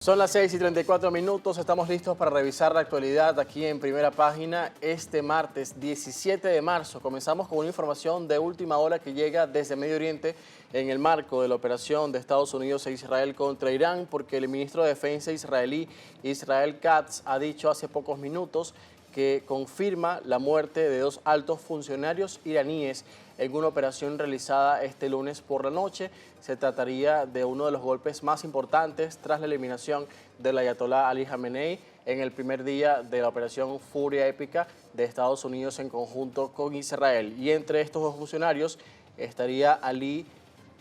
Son las 6:34, estamos listos para revisar la actualidad aquí en Primera Página este martes 17 de marzo. Comenzamos con una información de última hora que llega desde Medio Oriente en el marco de la operación de Estados Unidos e Israel contra Irán, porque el ministro de Defensa israelí Israel Katz ha dicho hace pocos minutos que confirma la muerte de dos altos funcionarios iraníes en una operación realizada este lunes por la noche. Se trataría de uno de los golpes más importantes tras la eliminación del ayatolá Ali Jamenei en el primer día de la operación Furia Épica de Estados Unidos en conjunto con Israel. Y entre estos dos funcionarios estaría Ali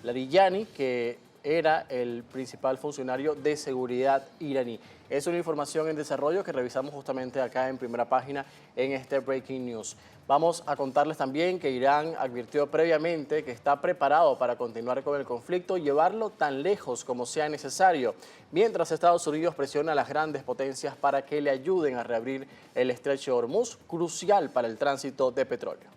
Larijani, que era el principal funcionario de seguridad iraní. Es una información en desarrollo que revisamos justamente acá en Primera Página en este Breaking News. Vamos a contarles también que Irán advirtió previamente que está preparado para continuar con el conflicto y llevarlo tan lejos como sea necesario, mientras Estados Unidos presiona a las grandes potencias para que le ayuden a reabrir el estrecho de Hormuz, crucial para el tránsito de petróleo.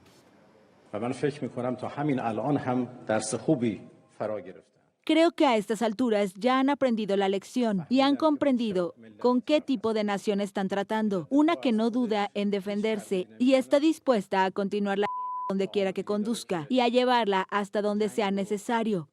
Creo que a estas alturas ya han aprendido la lección y han comprendido con qué tipo de nación están tratando. Una que no duda en defenderse y está dispuesta a continuar la guerra donde quiera que conduzca y a llevarla hasta donde sea necesario.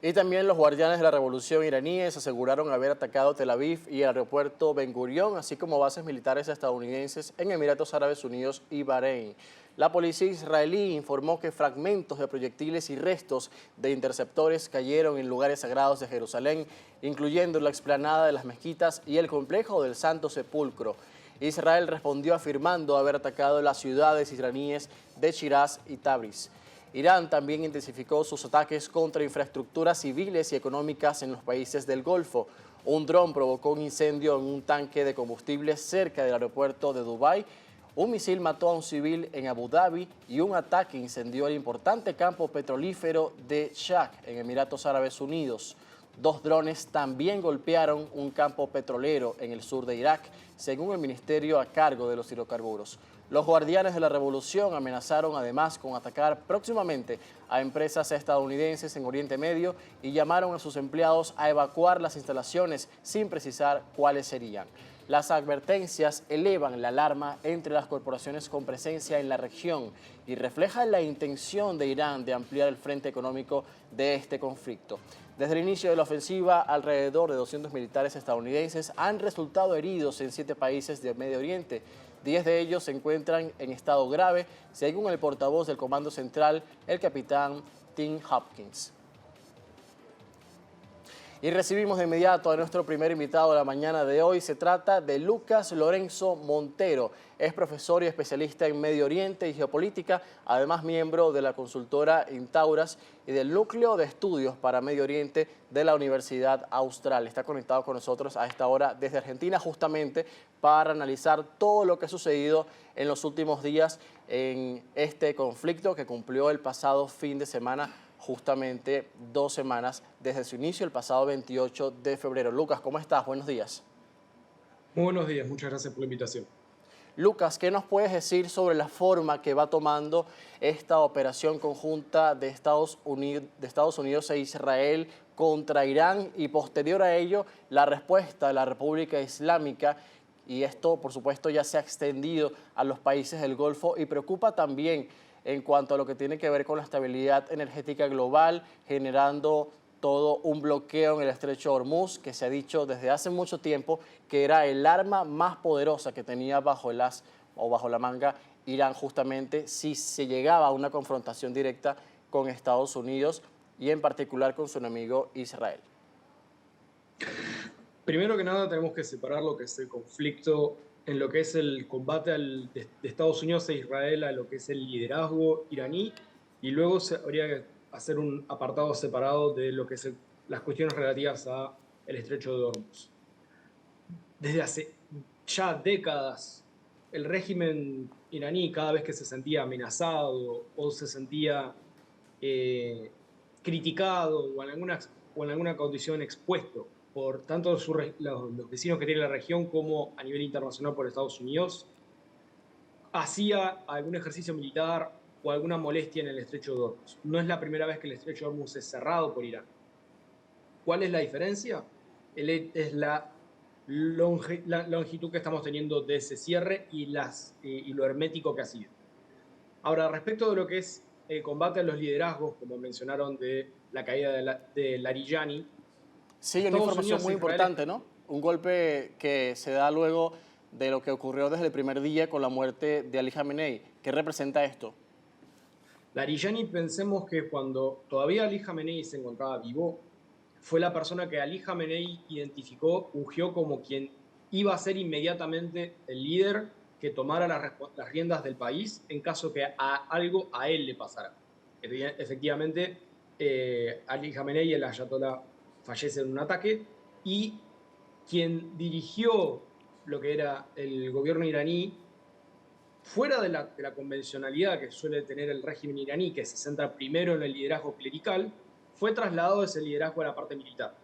Y también los guardianes de la revolución iraníes aseguraron haber atacado Tel Aviv y el aeropuerto Ben Gurión, así como bases militares estadounidenses en Emiratos Árabes Unidos y Bahrein. La policía israelí informó que fragmentos de proyectiles y restos de interceptores cayeron en lugares sagrados de Jerusalén, incluyendo la explanada de las mezquitas y el complejo del Santo Sepulcro. Israel respondió afirmando haber atacado las ciudades iraníes de Shiraz y Tabriz. Irán también intensificó sus ataques contra infraestructuras civiles y económicas en los países del Golfo. Un dron provocó un incendio en un tanque de combustible cerca del aeropuerto de Dubái. Un misil mató a un civil en Abu Dhabi y un ataque incendió el importante campo petrolífero de Shah en Emiratos Árabes Unidos. Dos drones también golpearon un campo petrolero en el sur de Irak, según el ministerio a cargo de los hidrocarburos. Los guardianes de la revolución amenazaron además con atacar próximamente a empresas estadounidenses en Oriente Medio y llamaron a sus empleados a evacuar las instalaciones sin precisar cuáles serían. Las advertencias elevan la alarma entre las corporaciones con presencia en la región y reflejan la intención de Irán de ampliar el frente económico de este conflicto. Desde el inicio de la ofensiva, alrededor de 200 militares estadounidenses han resultado heridos en 7 países del Medio Oriente. 10 de ellos se encuentran en estado grave, según el portavoz del Comando Central, el capitán Tim Hopkins. Y recibimos de inmediato a nuestro primer invitado de la mañana de hoy. Se trata de Lucas Lorenzo Montero. Es profesor y especialista en Medio Oriente y geopolítica, además miembro de la consultora Intauras y del Núcleo de Estudios para Medio Oriente de la Universidad Austral. Está conectado con nosotros a esta hora desde Argentina, justamente para analizar todo lo que ha sucedido en los últimos días en este conflicto que cumplió el pasado fin de semana, justamente 2 semanas desde su inicio, el pasado 28 de febrero. Lucas, ¿cómo estás? Buenos días. Muy buenos días, muchas gracias por la invitación. Lucas, ¿qué nos puedes decir sobre la forma que va tomando esta operación conjunta de Estados Unidos e Israel contra Irán y posterior a ello la respuesta de la República Islámica? Y esto, por supuesto, ya se ha extendido a los países del Golfo y preocupa también en cuanto a lo que tiene que ver con la estabilidad energética global, generando todo un bloqueo en el estrecho de Hormuz, que se ha dicho desde hace mucho tiempo que era el arma más poderosa que tenía bajo el as o bajo la manga Irán, justamente si se llegaba a una confrontación directa con Estados Unidos y en particular con su enemigo Israel. Primero que nada tenemos que separar lo que es el conflicto en lo que es el combate de Estados Unidos e Israel a lo que es el liderazgo iraní, y luego habría que hacer un apartado separado de lo que es las cuestiones relativas al estrecho de Hormuz. Desde hace ya décadas, el régimen iraní, cada vez que se sentía amenazado o se sentía criticado o en alguna condición expuesto por tanto los vecinos que tiene la región como a nivel internacional por Estados Unidos, hacía algún ejercicio militar o alguna molestia en el estrecho de Hormuz. No es la primera vez que el estrecho de Hormuz es cerrado por Irán. ¿Cuál es la diferencia? Es la longitud que estamos teniendo de ese cierre y lo hermético que ha sido. Ahora, respecto de lo que es el combate a los liderazgos, como mencionaron de la caída de Larijani, Sí, una Estados información Unidos e muy Israel. importante, ¿no? Un golpe que se da luego de lo que ocurrió desde el primer día con la muerte de Ali Khamenei. ¿Qué representa esto? Larijani, pensemos que cuando todavía Ali Khamenei se encontraba vivo, fue la persona que Ali Khamenei identificó, ungió como quien iba a ser inmediatamente el líder que tomara las riendas del país en caso que algo a él le pasara. Efectivamente, Ali Khamenei, el ayatolá, fallece en un ataque y quien dirigió lo que era el gobierno iraní, fuera de la convencionalidad que suele tener el régimen iraní, que se centra primero en el liderazgo clerical, fue trasladado ese liderazgo a la parte militar.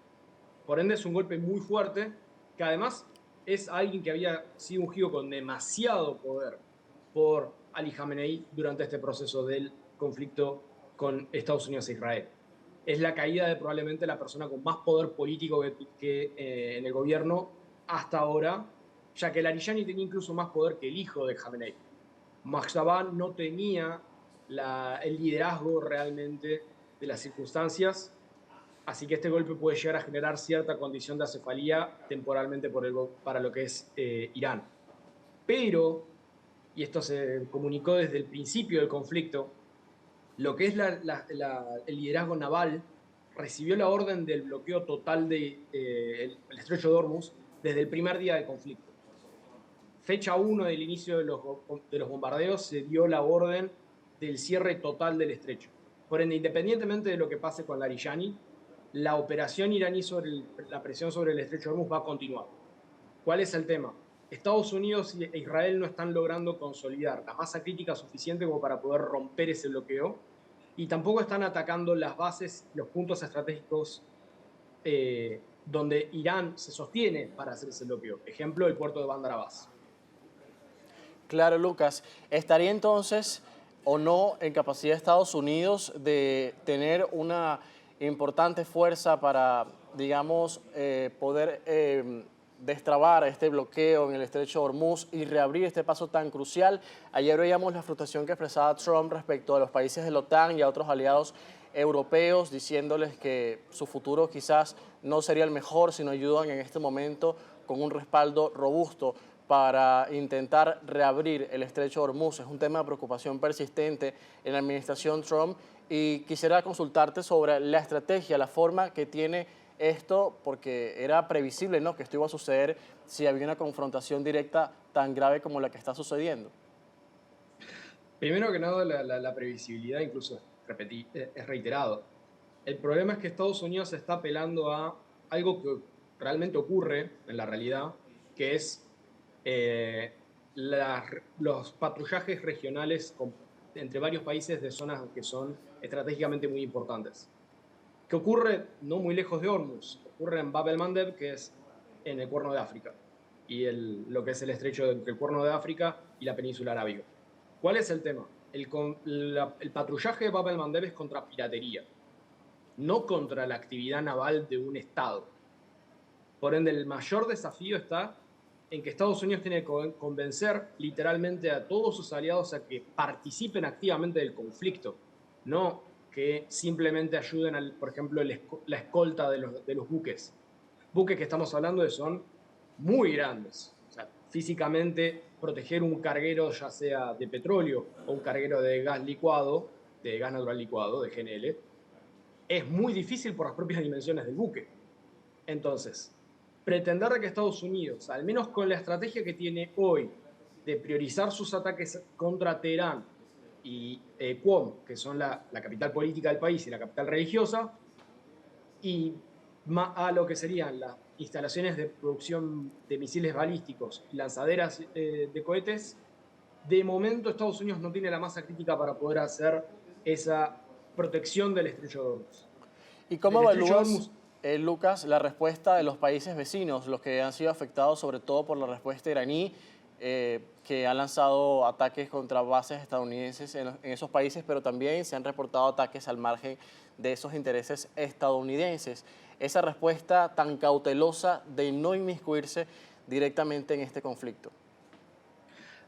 Por ende, es un golpe muy fuerte, que además es alguien que había sido ungido con demasiado poder por Ali Khamenei durante este proceso del conflicto con Estados Unidos e Israel. Es la caída de probablemente la persona con más poder político en el gobierno hasta ahora, ya que Larijani tenía incluso más poder que el hijo de Khamenei. Mahsabah no tenía el liderazgo realmente de las circunstancias, así que este golpe puede llegar a generar cierta condición de acefalía temporalmente para lo que es Irán. Pero, y esto se comunicó desde el principio del conflicto, lo que es el liderazgo naval recibió la orden del bloqueo total del estrecho de Hormuz desde el primer día del conflicto. Fecha 1 del inicio de los bombardeos se dio la orden del cierre total del estrecho. Por ende, independientemente de lo que pase con Larijani, la operación iraní sobre la presión sobre el estrecho de Hormuz va a continuar. ¿Cuál es el tema? Estados Unidos e Israel no están logrando consolidar la masa crítica suficiente como para poder romper ese bloqueo y tampoco están atacando las bases, los puntos estratégicos donde Irán se sostiene para hacer ese bloqueo. Ejemplo, el puerto de Bandar Abbas. Claro, Lucas. ¿Estaría entonces o no en capacidad de Estados Unidos de tener una importante fuerza para, digamos, poder destrabar este bloqueo en el estrecho de Hormuz y reabrir este paso tan crucial? Ayer veíamos la frustración que expresaba Trump respecto a los países de la OTAN y a otros aliados europeos, diciéndoles que su futuro quizás no sería el mejor si no ayudan en este momento con un respaldo robusto para intentar reabrir el estrecho de Hormuz. Es un tema de preocupación persistente en la administración Trump y quisiera consultarte sobre la estrategia, la forma que tiene esto, porque era previsible, ¿no?, que esto iba a suceder si había una confrontación directa tan grave como la que está sucediendo. Primero que nada, la previsibilidad incluso es reiterado. El problema es que Estados Unidos está apelando a algo que realmente ocurre en la realidad, que es los patrullajes regionales entre varios países de zonas que son estratégicamente muy importantes. ¿Qué ocurre no muy lejos de Hormuz? Ocurre en Bab el-Mandeb, que es en el Cuerno de África, y lo que es el estrecho entre el Cuerno de África y la península arábiga. ¿Cuál es el tema? El patrullaje de Bab el-Mandeb es contra piratería, no contra la actividad naval de un Estado. Por ende, el mayor desafío está en que Estados Unidos tiene que convencer literalmente a todos sus aliados a que participen activamente del conflicto, no que simplemente ayuden, por ejemplo, la escolta de los buques. Buques que estamos hablando son muy grandes. O sea, físicamente, proteger un carguero, ya sea de petróleo o un carguero de gas licuado, de gas natural licuado, de GNL, es muy difícil por las propias dimensiones del buque. Entonces, pretender que Estados Unidos, al menos con la estrategia que tiene hoy, de priorizar sus ataques contra Teherán y Qom, que son la capital política del país y la capital religiosa, y a lo que serían las instalaciones de producción de misiles balísticos y lanzaderas de cohetes, de momento Estados Unidos no tiene la masa crítica para poder hacer esa protección del estrecho de Hormuz. ¿Y cómo evalúas, Lucas, la respuesta de los países vecinos, los que han sido afectados sobre todo por la respuesta iraní, que ha lanzado ataques contra bases estadounidenses en esos países, pero también se han reportado ataques al margen de esos intereses estadounidenses? esa respuesta tan cautelosa de no inmiscuirse directamente en este conflicto?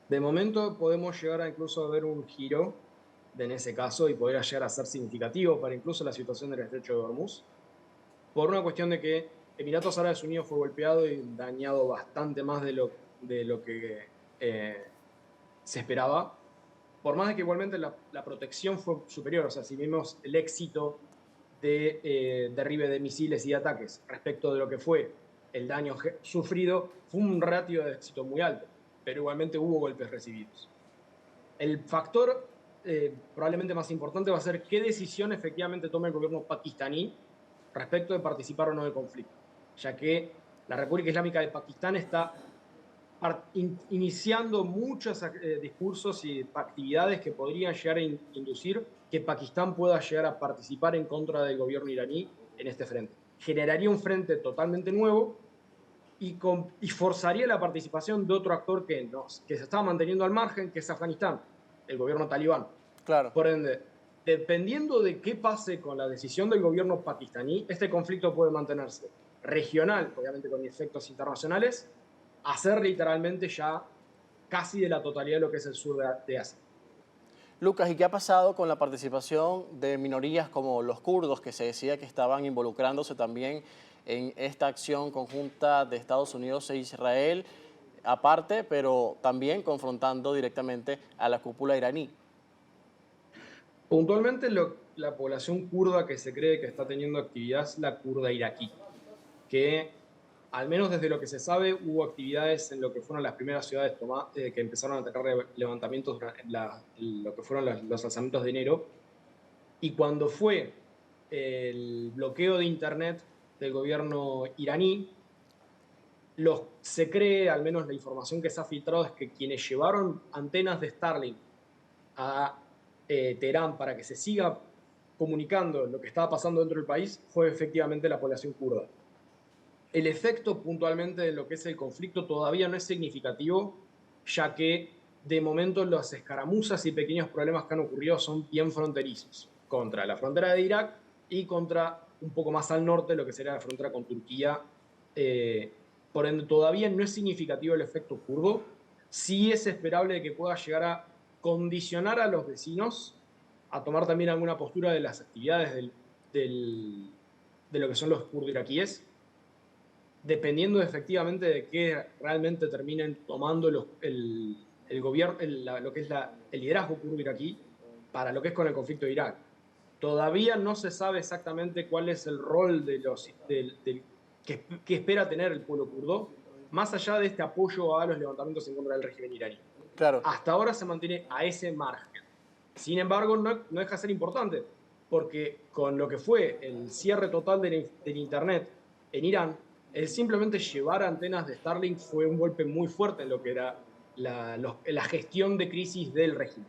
De momento podemos llegar a incluso a ver un giro en ese caso y podría llegar a ser significativo para incluso la situación del estrecho de Hormuz, por una cuestión de que Emiratos Árabes Unidos fue golpeado y dañado bastante más de lo que se esperaba, por más de que igualmente la protección fue superior. O sea, si vimos el éxito de derribe de misiles y ataques respecto de lo que fue el daño sufrido, fue un ratio de éxito muy alto, pero igualmente hubo golpes recibidos. El factor probablemente más importante va a ser qué decisión efectivamente tome el gobierno pakistaní respecto de participar o no del conflicto, ya que la República Islámica de Pakistán está iniciando muchos discursos y actividades que podrían llegar a inducir que Pakistán pueda llegar a participar en contra del gobierno iraní en este frente. Generaría un frente totalmente nuevo y forzaría la participación de otro actor que se estaba manteniendo al margen, que es Afganistán, el gobierno talibán. Claro. Por ende, dependiendo de qué pase con la decisión del gobierno pakistaní, este conflicto puede mantenerse regional, obviamente con efectos internacionales, a ser literalmente ya casi de la totalidad de lo que es el sur de Asia. Lucas, ¿y qué ha pasado con la participación de minorías como los kurdos, que se decía que estaban involucrándose también en esta acción conjunta de Estados Unidos e Israel, aparte, pero también confrontando directamente a la cúpula iraní? Puntualmente, la población kurda que se cree que está teniendo actividad es la kurda iraquí, que al menos desde lo que se sabe hubo actividades en lo que fueron las primeras ciudades que empezaron a atacar levantamientos en lo que fueron los alzamientos de enero, y cuando fue el bloqueo de internet del gobierno iraní, se cree, al menos la información que se ha filtrado, es que quienes llevaron antenas de Starlink a Teherán para que se siga comunicando lo que estaba pasando dentro del país fue efectivamente la población kurda. El efecto puntualmente de lo que es el conflicto todavía no es significativo, ya que de momento las escaramuzas y pequeños problemas que han ocurrido son bien fronterizos, contra la frontera de Irak y contra un poco más al norte lo que sería la frontera con Turquía. Por ende, todavía no es significativo el efecto kurdo. Sí es esperable que pueda llegar a condicionar a los vecinos a tomar también alguna postura de las actividades de lo que son los kurdos iraquíes, dependiendo efectivamente de qué realmente terminen tomando el gobierno, lo que es el liderazgo kurdo iraquí para lo que es con el conflicto de Irak. Todavía no se sabe exactamente cuál es el rol que espera tener el pueblo kurdo, más allá de este apoyo a los levantamientos en contra del régimen iraní. Claro. Hasta ahora se mantiene a ese margen. Sin embargo, no deja de ser importante, porque con lo que fue el cierre total del Internet en Irán, el simplemente llevar antenas de Starlink fue un golpe muy fuerte en lo que era la gestión de crisis del régimen.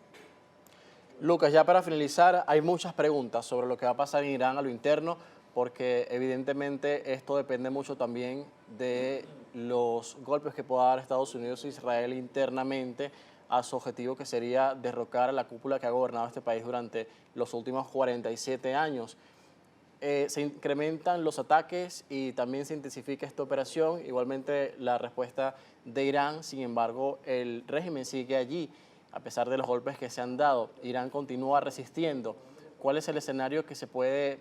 Lucas, ya para finalizar, hay muchas preguntas sobre lo que va a pasar en Irán a lo interno, porque evidentemente esto depende mucho también de los golpes que pueda dar Estados Unidos e Israel internamente a su objetivo, que sería derrocar a la cúpula que ha gobernado este país durante los últimos 47 años. Se incrementan los ataques y también se intensifica esta operación, igualmente la respuesta de Irán. Sin embargo, el régimen sigue allí, a pesar de los golpes que se han dado. Irán continúa resistiendo. ¿Cuál es el escenario que se puede,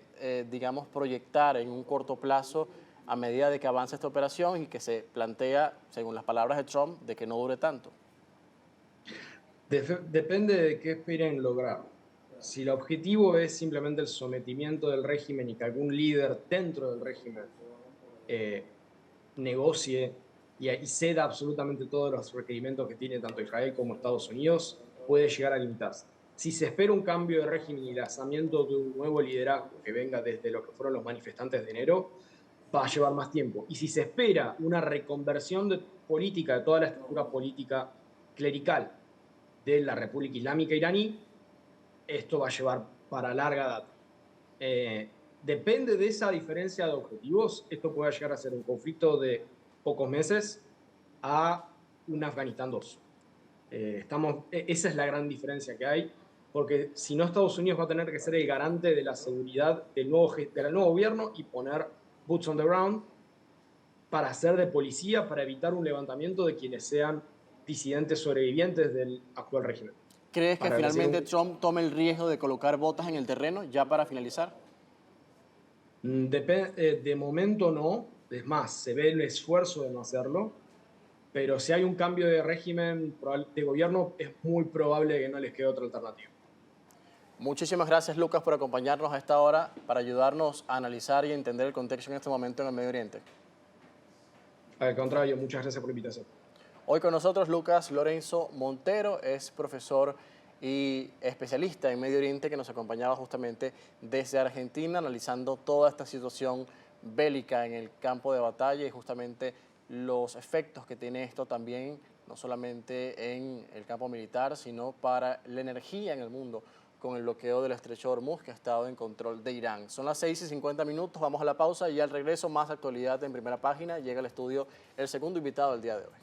digamos, proyectar en un corto plazo a medida de que avance esta operación y que se plantea, según las palabras de Trump, de que no dure tanto? Depende de qué esperen lograr. Si el objetivo es simplemente el sometimiento del régimen y que algún líder dentro del régimen negocie y ceda absolutamente todos los requerimientos que tiene tanto Israel como Estados Unidos, puede llegar a limitarse. Si se espera un cambio de régimen y lanzamiento de un nuevo liderazgo que venga desde lo que fueron los manifestantes de enero, va a llevar más tiempo. Y si se espera una reconversión política de toda la estructura política clerical de la República Islámica iraní, esto va a llevar para larga data. Depende de esa diferencia de objetivos, esto puede llegar a ser un conflicto de pocos meses a un Afganistán 2. Esa es la gran diferencia que hay, porque si no, Estados Unidos va a tener que ser el garante de la seguridad del nuevo gobierno y poner boots on the ground, para hacer de policía, para evitar un levantamiento de quienes sean disidentes sobrevivientes del actual régimen. ¿Crees que Para finalmente recibir Trump tome el riesgo de colocar botas en el terreno, ya para finalizar? de momento no, es más, se ve el esfuerzo de no hacerlo, pero si hay un cambio de régimen de gobierno, es muy probable que no les quede otra alternativa. Muchísimas gracias, Lucas, por acompañarnos a esta hora para ayudarnos a analizar y entender el contexto en este momento en el Medio Oriente. Al contrario, muchas gracias por la invitación. Hoy con nosotros Lucas Lorenzo Montero, es profesor y especialista en Medio Oriente que nos acompañaba justamente desde Argentina analizando toda esta situación bélica en el campo de batalla y justamente los efectos que tiene esto también, no solamente en el campo militar, sino para la energía en el mundo con el bloqueo del estrecho de Hormuz que ha estado en control de Irán. Son las 6:50, vamos a la pausa y al regreso más actualidad en Primera Página. Llega al estudio el segundo invitado del día de hoy.